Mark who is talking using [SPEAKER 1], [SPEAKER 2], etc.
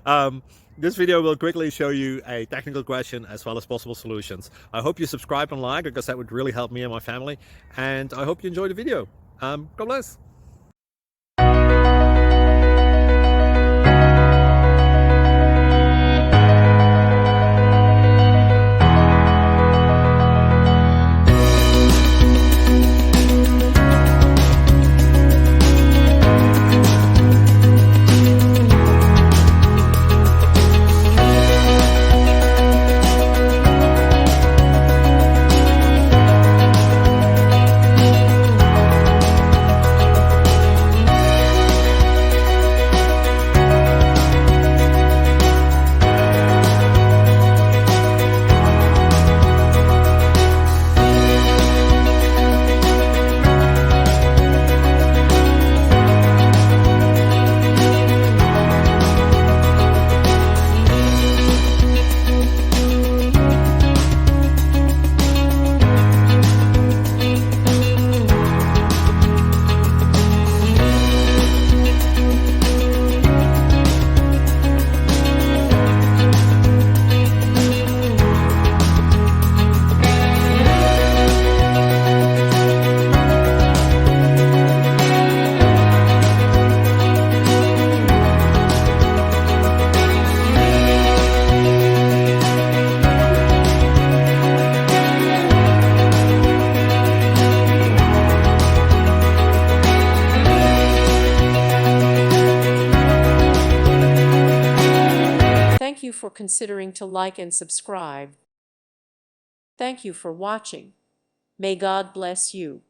[SPEAKER 1] um, this video will quickly show you a technical question as well as possible solutions. I hope you subscribe and like, because that would really help me and my family. And I hope you enjoy the video. God bless.
[SPEAKER 2] Thank you for considering to like and subscribe. Thank you for watching. May God bless you.